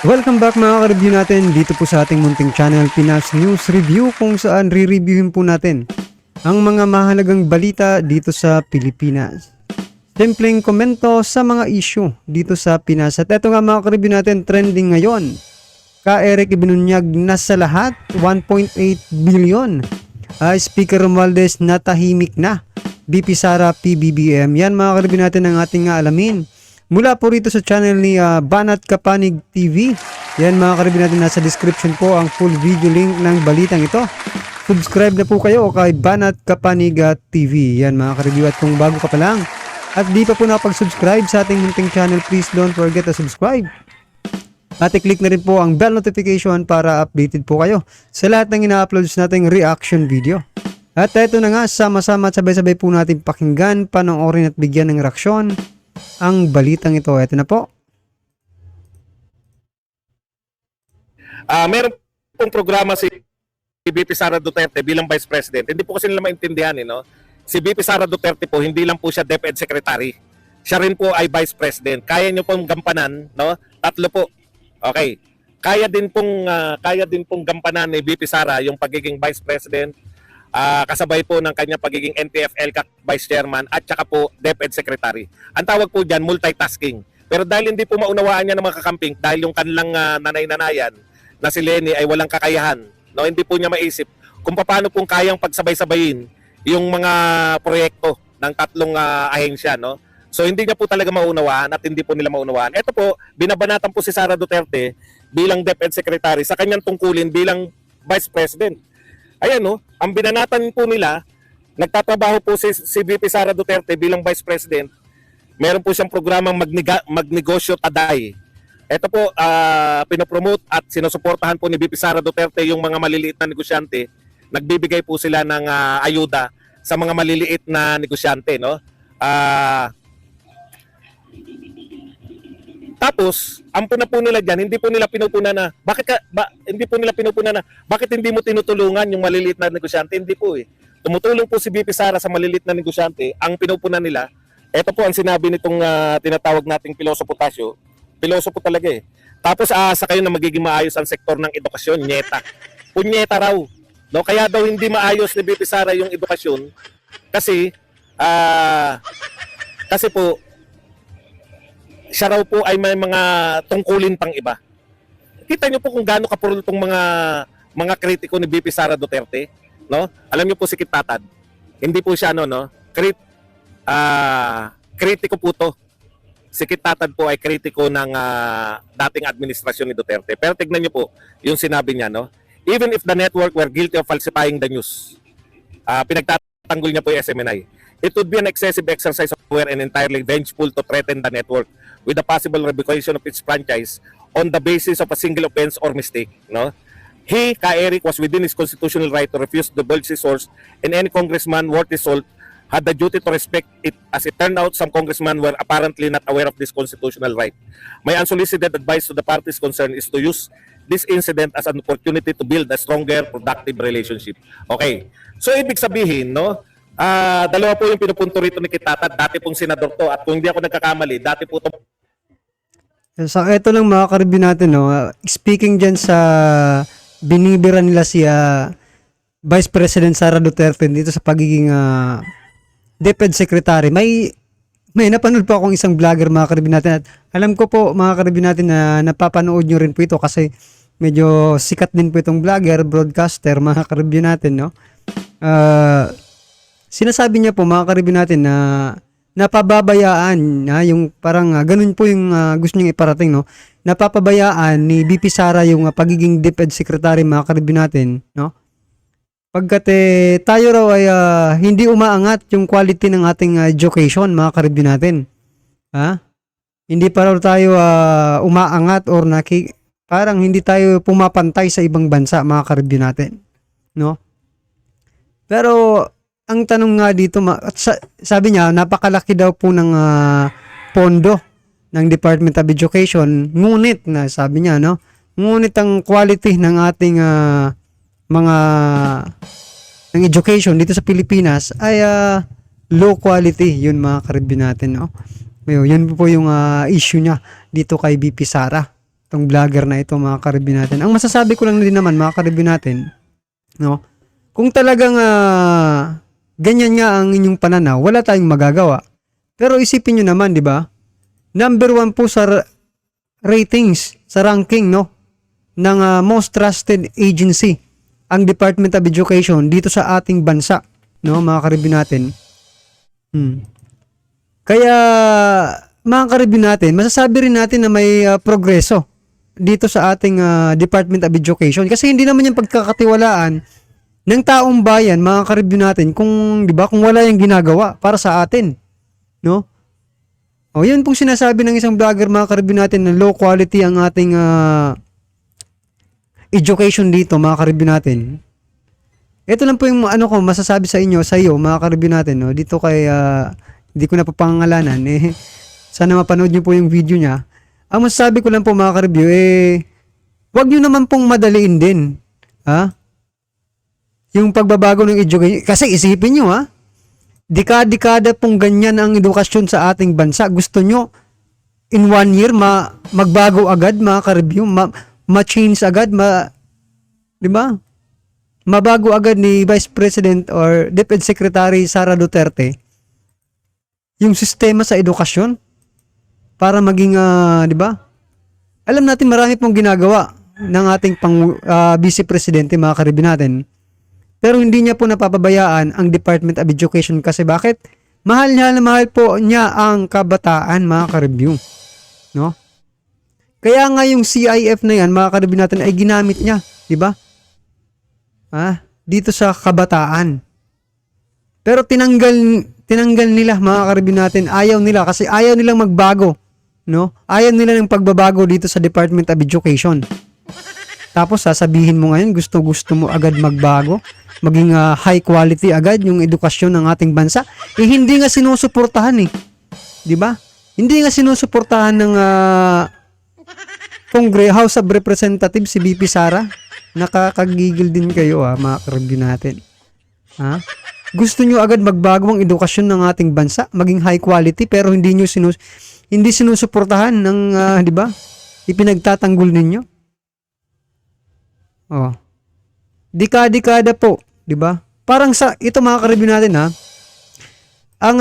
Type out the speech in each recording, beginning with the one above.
Welcome back mga ka-review natin dito po sa ating munting channel Pinas News Review, kung saan re-reviewin po natin ang mga mahalagang balita dito sa Pilipinas. Simpleng komento sa mga issue dito sa Pinas. At eto nga mga ka-review natin, trending ngayon. Ka-Eric ibinunyag na sa lahat, 1.8 billion. Speaker Romualdez natahimik na. BP Sara PBBM. Yan mga ka-review natin ang ating alamin. Mula po rito sa channel ni Banat Kapanig TV. Yan mga ka-review natin, nasa description po ang full video link ng balitang ito. Subscribe na po kayo kay Banat Kapanig TV. Yan mga ka-review, at kung bago ka pa lang at di pa po nakapag-subscribe sa ating munting channel, please don't forget to subscribe. At i-click na rin po ang bell notification para updated po kayo sa lahat ng ina-uploads nating reaction video. At ito na nga, sama-sama at sabay-sabay po natin pakinggan, panoorin at bigyan ng reaksyon ang balitang ito. Ito na po. Meron pong programa si BP Sara Duterte bilang Vice President. Hindi po kasi nila maintindihan, no? Si BP Sara Duterte po, hindi lang po siya DepEd Secretary. Siya rin po ay Vice President. Kaya niyo pong gampanan, no? Tatlo po. Okay. Kaya din pong gampanan ni BP Sara yung pagiging Vice President, kasabay po ng kanyang pagiging NTFL Vice Chairman at saka po DepEd Secretary. Ang tawag po diyan multitasking. Pero dahil hindi po maunawaan niya ng mga kakamping, dahil yung kanilang nanay-nanayan na si Lenny ay walang kakayahan, no, hindi po niya maisip kung paano pong kayang pagsabay-sabayin yung mga proyekto ng tatlong ahensya, no. So hindi niya po talaga maunawaan at hindi po nila maunawaan. Ito po, binabanatan po si Sara Duterte bilang DepEd Secretary sa kanyang tungkulin bilang Vice President. Ayan, no, ang binanatan po nila, nagtatrabaho po si VP Sara Duterte bilang Vice President. Meron po siyang programang Magnegosyo Taday. Ito po, pinopromote at sinusuportahan po ni VP Sara Duterte yung mga maliliit na negosyante. Nagbibigay po sila ng ayuda sa mga maliliit na negosyante, no? Tapos, ang puna po nila diyan, hindi po nila pinupuna na bakit hindi mo tinutulungan yung maliliit na negosyante? Hindi po eh. Tumutulong po si BP Sara sa maliliit na negosyante. Ang pinupuna nila, ito po ang sinabi nitong tinatawag nating Pilosopo Tasio. Pilosopo talaga eh. Tapos sa kayo na magiging maayos ang sektor ng edukasyon, nyeta. Punyeta raw. No, kaya daw hindi maayos ni BP Sara yung edukasyon kasi po siya raw po ay may mga tungkulin pang iba. Kita niyo po kung gaano kapurol itong mga kritiko ni BP Sara Duterte, no? Alam niyo po si Kit Tatad. Hindi po siya kritiko po to. Si Kit Tatad po ay kritiko ng dating administrasyon ni Duterte. Pero tignan niyo po yung sinabi niya, no? Even if the network were guilty of falsifying the news, pinagtatanggol niya po yung SMNI. It would be an excessive exercise of power and entirely vengeful to threaten the network with the possible revocation of its franchise on the basis of a single offense or mistake. No? He, Ka-Eric, was within his constitutional right to refuse to divulge his source, and any congressman worth his salt had the duty to respect it. As it turned out, some congressmen were apparently not aware of this constitutional right. My unsolicited advice to the parties concerned is to use this incident as an opportunity to build a stronger, productive relationship. Okay. So, ibig sabihin, no? Dalawa po yung pinupunto rito ni Kit Tatad. Dati pong senador to, at kung hindi ako nagkakamali, dati po to. So ito lang mga ka-review natin, no. Speaking dyan sa binibira nila si Vice President Sara Duterte dito sa pagiging DepEd Secretary. May napanood po akong isang vlogger mga ka-review natin, at alam ko po mga ka-review natin na napapanood nyo rin po ito kasi medyo sikat din po itong vlogger, broadcaster mga ka-review natin, no. Sinasabi niya po mga ka-review natin na napababayaan, yung parang ganun po yung gusto niyang iparating, no. Napapabayaan ni BP Sara yung pagiging DepEd Secretary mga ka-review natin, no. Pagkat tayo raw ay hindi umaangat yung quality ng ating education mga ka-review natin. Hindi pa raw tayo umaangat or parang hindi tayo pumapantay sa ibang bansa mga ka-review natin, no. Pero ang tanong nga dito, sabi niya, napakalaki daw po ng pondo ng Department of Education. Ngunit, sabi niya, no? Ngunit ang quality ng ating mga ng education dito sa Pilipinas ay low quality. Yun mga ka-review natin, no? Yun po yung issue niya dito kay BP Sara. Itong vlogger na ito, mga ka-review natin. Ang masasabi ko lang din naman, mga ka-review natin, no? Kung talagang ganyan nga ang inyong pananaw, wala tayong magagawa. Pero isipin nyo naman, di ba? Number 1 po sa ratings, sa ranking, no? Ng most trusted agency, ang Department of Education dito sa ating bansa, no? Mga ka-review natin. Kaya, mga ka-review natin, masasabi rin natin na may progreso dito sa ating Department of Education. Kasi hindi naman yung pagkakatiwalaan ng taong bayan, mga ka-review natin, kung, di ba, kung wala yung ginagawa para sa atin. No? O, yun pong sinasabi ng isang vlogger, mga ka-review natin, na low quality ang ating education dito, mga ka-review natin. Ito lang po yung ano ko masasabi sa inyo, sa iyo, mga ka-review natin, no? Dito kay hindi ko na papangalanan, sana mapanood niyo po yung video niya. Ang masasabi ko lang po, mga ka-review, wag niyo naman pong madaliin din, ha? Yung pagbabago ng education, kasi isipin niyo, ha? Dekada pong ganyan ang edukasyon sa ating bansa. Gusto nyo in 1 year magbago agad, mga ka-review, ma-change agad, di ba? Mabago agad ni Vice President or DepEd Secretary Sara Duterte yung sistema sa edukasyon para maging, di ba? Alam natin marami pong ginagawa ng ating Vice Presidente, mga ka-review natin. Pero hindi niya po napapabayaan ang Department of Education kasi bakit? Mahal po niya ang kabataan, mga ka-review. No? Kaya nga yung CIF na yan, mga ka-review natin, ay ginamit niya. Diba? Dito sa kabataan. Pero tinanggal nila, mga ka-review natin. Ayaw nila kasi ayaw nilang magbago. No? Ayaw nila ng pagbabago dito sa Department of Education. Tapos sasabihin mo ngayon, gusto mo agad magbago, maging high quality agad yung edukasyon ng ating bansa. Hindi nga sinusuportahan eh. 'Di ba? Hindi nga sinusuportahan ng House of Representatives si VP Sara. Nakakagigil din kayo, mga ka-review natin. Gusto nyo agad magbago ang edukasyon ng ating bansa, maging high quality, pero hindi sinusuportahan ng 'di ba? Ipinagtatanggol ninyo. Oh. Dekada po, 'di ba? Parang sa ito, mga ka-review natin, ang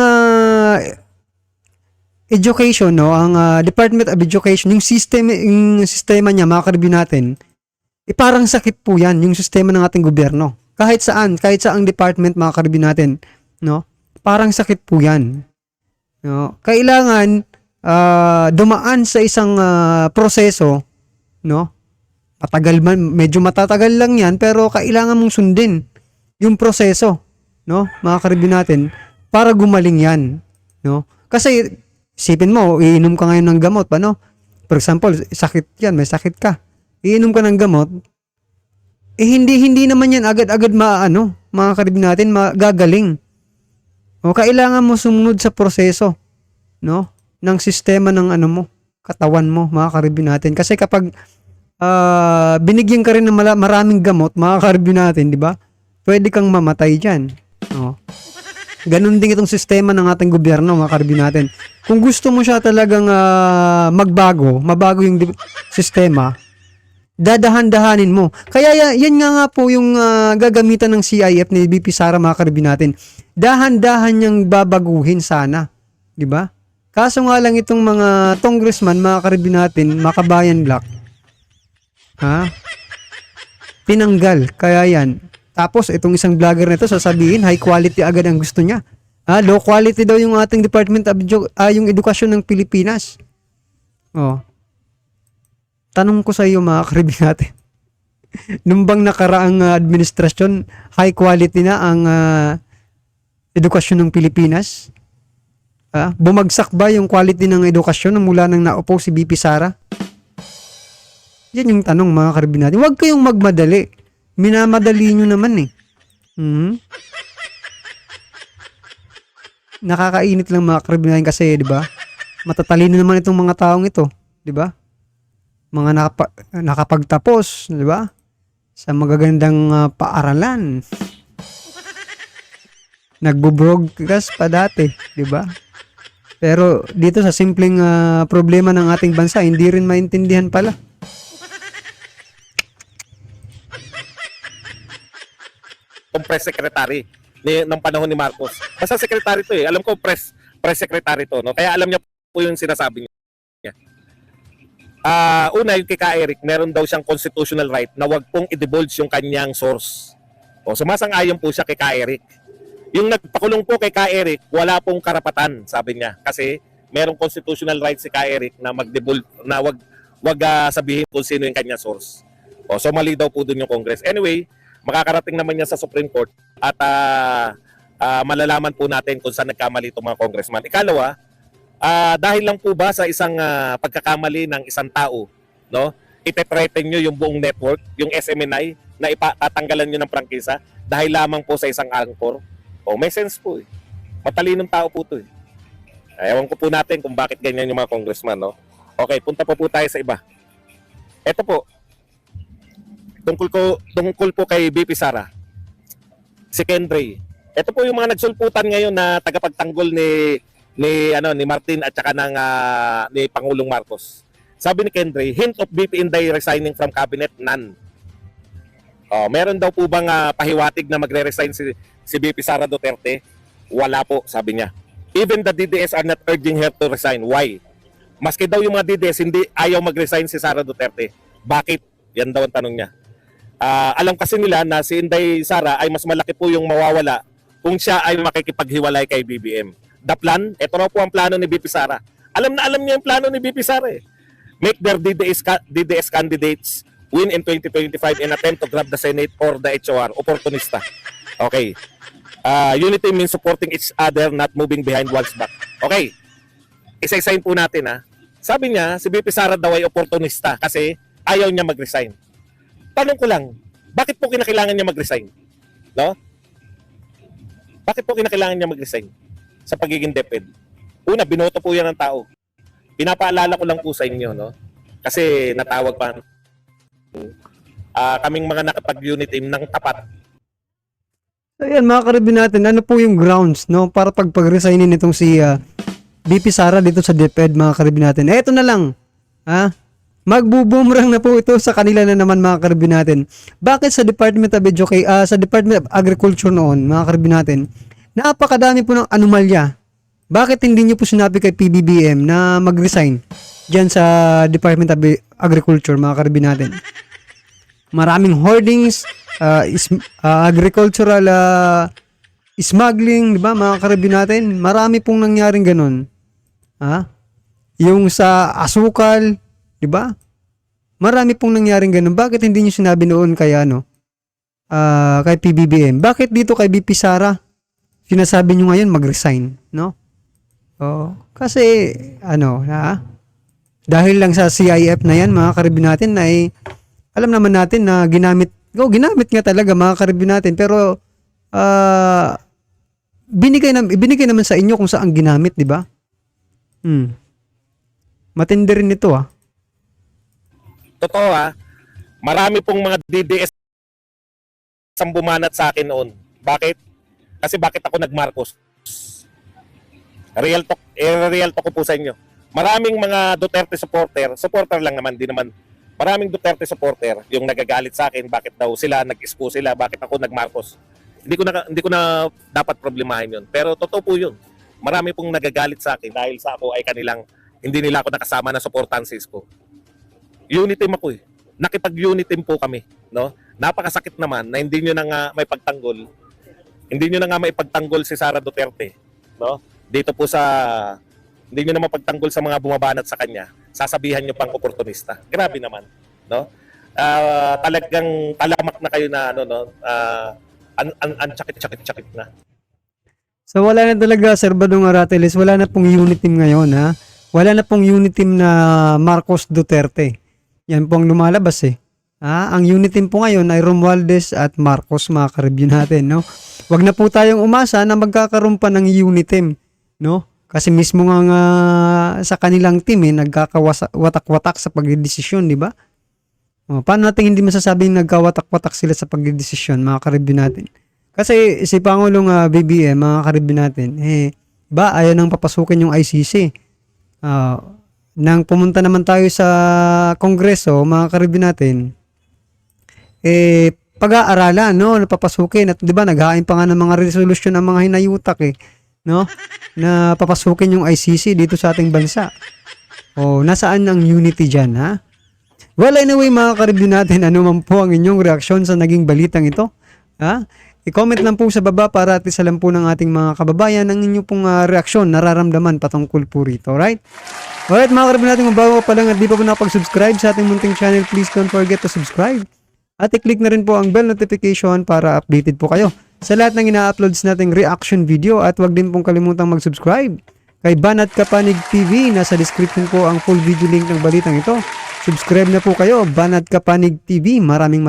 education, no, ang Department of Education, yung sistema niya, mga ka-review natin, parang sakit po 'yan, yung sistema ng ating gobyerno. Kahit saang department, mga ka-review natin, no? Parang sakit po 'yan. No? Kailangan dumaan sa isang proseso, no? Medyo matatagal lang yan, pero kailangan mong sundin yung proseso, no? Mga ka-review natin, para gumaling yan, no? Kasi, isipin mo, iinom ka ngayon ng gamot, no? For example, sakit yan, may sakit ka. Iinom ka ng gamot, hindi naman yan agad-agad mga ka-review natin, magagaling. O, kailangan mo sumunod sa proseso, no? Ng sistema ng katawan mo, mga ka-review natin. Kasi kapag binigyan ka rin ng maraming gamot, mga ka-review natin, di ba? Pwede kang mamatay dyan. Oh. Ganun din itong sistema ng ating gobyerno, mga ka-review natin. Kung gusto mo siya talagang mabago yung sistema, dadahan-dahanin mo. Kaya yan nga po yung gagamitan ng CIF ni VP Sara, mga ka-review natin. Dahan-dahan niyang babaguhin sana. Di ba? Kaso nga lang itong mga congressman, mga ka-review natin, makabayan black, tinanggal. Kaya yan. Tapos itong isang vlogger nito sasabihin high quality agad ang gusto niya. Low quality daw yung ating Department of yung edukasyon ng Pilipinas. Oh. Tanong ko sa iyo, mga ka-review natin. Nung bang nakaraang administrasyon, high quality na ang edukasyon ng Pilipinas? Bumagsak ba yung quality ng edukasyon mula nang naupo si VP Sara? Yan yung tanong, mga ka-review natin. Huwag kayong magmadali. Minamadali nyo naman eh. Nakakainit lang, mga ka-review natin, kasi, di ba? Matatalino naman itong mga taong ito, di ba? Mga nakapagtapos, di ba? Sa magagandang paaralan. Nagbo-broadcast pa dati, di ba? Pero dito sa simpleng problema ng ating bansa, hindi rin maintindihan pala. itong press secretary ng panahon ni Marcos. Basta secretary to eh. Alam ko press secretary to, no? Kaya alam niya po yung sinasabi niya. Una, yung kay Ka Eric, meron daw siyang constitutional right na wag pong i-divulge yung kanyang source. O, sumasang-ayon po siya kay Ka Eric. Yung nagpakulong po kay Ka Eric, wala pong karapatan, sabi niya. Kasi merong constitutional right si Ka Eric na mag-divulge, na wag sabihin kung sino yung kanyang source. O, so mali daw po dun yung Congress. Anyway, makakarating naman niya sa Supreme Court at malalaman po natin kung saan nagkamali itong mga congressman. Ikalawa, dahil lang po ba sa isang pagkakamali ng isang tao, no? Ite-threaten nyo yung buong network, yung SMNI, na itatanggalan nyo ng prangkisa dahil lamang po sa isang anchor. O, may sense po eh. Matalinong tao po to eh. Ewan ko po natin kung bakit ganyan yung mga congressman, no? Okay, punta po tayo sa iba. Ito po, tungkol po kay BP Sara, si Kendray. Ito po yung mga nagsulputan ngayon na tagapagtanggol ni Martin at saka ni Pangulong Marcos. Sabi ni Kendray, hint of BP Inday resigning from cabinet, none. Meron daw po bang pahiwatig na magre-resign si BP Sara Duterte? Wala po, sabi niya. Even the DDS are not urging her to resign. Why? Maski daw yung mga DDS hindi ayaw mag-resign si Sara Duterte. Bakit? Yan daw ang tanong niya. Alam kasi nila na si Inday Sara ay mas malaki po yung mawawala kung siya ay makikipaghiwalay kay BBM. The plan, ito raw po ang plano ni BP Sara. Alam na alam niya yung plano ni BP Sara eh. Make their DDS candidates win in 2025 and attempt to grab the Senate or the HOR. Opportunista. Okay. Unity means supporting each other, not moving behind one's back. Okay. Isa-isahin po natin ha. Sabi niya, si BP Sara daw ay opportunista kasi ayaw niya mag-resign. Tanong ko lang, bakit po kinakailangan niya mag-resign? No? Bakit po kinakailangan niya mag-resign sa pagiging DepEd? Una, binoto po yan ng tao. Pinapaalala ko lang po sa inyo, no? Kasi natawag pa kaming mga nakapag-unit team ng tapat. Ayan, mga karibin natin, ano po yung grounds, no? Para pag-resignin itong si BP Sara dito sa DepEd, mga karibin natin. Eto na lang, ha? Magbubumerang na po ito sa kanila na naman, mga karibin natin. Bakit sa Department of sa Department of Agriculture noon, mga karibin natin, napakadami po ng anomalya. Bakit hindi nyo po sinabi kay PBBM na mag-resign dyan sa Department of Agriculture, mga karibin natin? Maraming hoardings, agricultural smuggling, di ba, mga karibin natin? Marami pong nangyaring ganun. Ha? Yung sa asukal, di ba? Marami pong nangyaring ganun. Bakit hindi niyo sinabi noon kay kay PBBM? Bakit dito kay BP Sara sinasabi niyo ngayon mag-resign, no? Kasi dahil lang sa CIF na yan, mga karibin natin, ay alam naman natin na ginamit nga talaga, mga karibin natin, pero binigay naman sa inyo kung saan ginamit, di ba? Matindi rin ito Totoo marami pong mga DDS ang bumanat sa akin noon. Bakit? Kasi bakit ako nag-Marcos? Real talk ko po sa inyo. Maraming mga Duterte supporter lang naman, di naman. Maraming Duterte supporter yung nagagalit sa akin, bakit daw sila nag-expose sila, bakit ako nag-Marcos. Hindi ko na dapat problemahin yun. Pero totoo po yun. Marami pong nagagalit sa akin dahil sa ako ay hindi nila ako nakasama na supportan si Isko. Unity team ako eh. Nakipag-unity team po kami, no? Napakasakit naman na hindi niyo na nga may pagtanggol. Hindi niyo na nga may pagtanggol si Sara Duterte, no? Dito po hindi niyo na mapagtanggol sa mga bumabanat sa kanya. Sasabihan niyo pang oportunista. Grabe naman, no? Talagang talamak na kayo na sakit na. So wala na talaga, Sir Badong Arateles, wala na pong unity team ngayon, ha? Wala na pong unity team na Marcos Duterte. Yan po ang lumalabas eh. Ang unit team po ngayon ay Romualdez at Marcos, mga ka-review natin, no? Wag na po tayong umasa na magkakaroon pa ng unit team, no? Kasi mismo nga sa kanilang team nagkakawatak-watak sa pagdedesisyon, di ba? Paano natin hindi masasabing nagkawatak-watak sila sa pagdedesisyon, mga ka-review natin? Kasi si Pangulong BBM, mga ka-review natin, ayaw nang papasukin yung ICC. Nang pumunta naman tayo sa Kongreso, mga ka-review natin, pag-aaralan, no, napapasukin at 'di ba naghain pa nga ng mga resolusyon ang mga hinayutak no, na papasukin yung ICC dito sa ating bansa. O nasaan ang unity diyan, ha? Well, anyway, mga ka-review natin, ano man po ang inyong reaksyon sa naging balitang ito, ha? I-comment lang po sa baba para at isa lang po ng ating mga kababayan ang inyong pong reaksyon, nararamdaman patungkol po rito, right? Alright, mga ka-review natin, kung bago pa lang at di pa po nakapag-subscribe sa ating munting channel, please don't forget to subscribe. At i-click na rin po ang bell notification para updated po kayo sa lahat ng ina-uploads nating reaction video at wag din pong kalimutang mag-subscribe kay Banat Kapanig TV. Nasa description po ang full video link ng balitang ito. Subscribe na po kayo, Banat Kapanig TV. Maraming